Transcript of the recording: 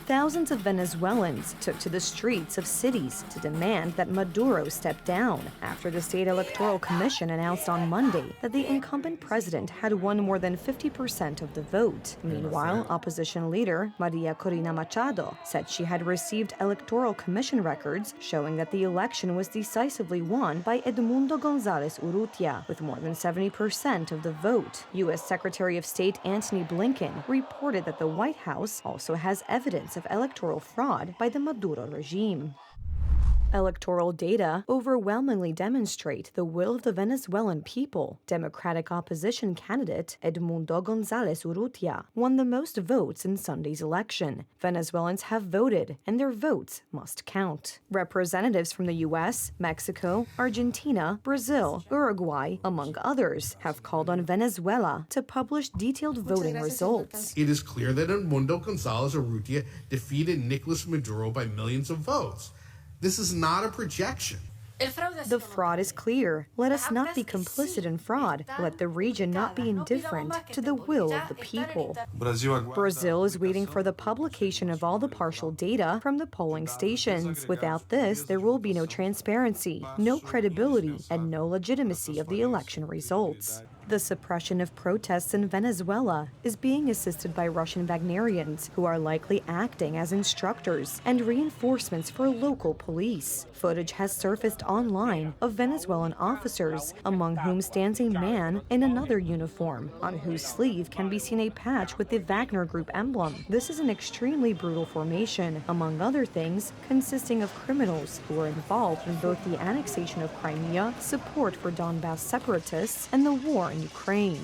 Thousands of Venezuelans took to the streets of cities to demand that Maduro step down after the State Electoral Commission announced on Monday that the incumbent president had won more than 50% of the vote. Meanwhile, opposition leader Maria Corina Machado said she had received Electoral Commission records showing that the election was decisively won by Edmundo González Urrutia, with more than 70% of the vote. U.S. Secretary of State Antony Blinken reported that the White House also has evidence of electoral fraud by the Maduro regime. Electoral data overwhelmingly demonstrate the will of the Venezuelan people. Democratic opposition candidate Edmundo González Urrutia won the most votes in Sunday's election. Venezuelans have voted, and their votes must count. Representatives from the U.S., Mexico, Argentina, Brazil, Uruguay, among others, have called on Venezuela to publish detailed voting results. It is clear that Edmundo González Urrutia defeated Nicolas Maduro by millions of votes. This is not a projection. The fraud is clear. Let us not be complicit in fraud. Let the region not be indifferent to the will of the people. Brazil is waiting for the publication of all the partial data from the polling stations. Without this, there will be no transparency, no credibility, and no legitimacy of the election results. The suppression of protests in Venezuela is being assisted by Russian Wagnerians, who are likely acting as instructors and reinforcements for local police. Footage has surfaced online of Venezuelan officers, among whom stands a man in another uniform, on whose sleeve can be seen a patch with the Wagner Group emblem. This is an extremely brutal formation, among other things, consisting of criminals who are involved in both the annexation of Crimea, support for Donbass separatists, and the war in Ukraine.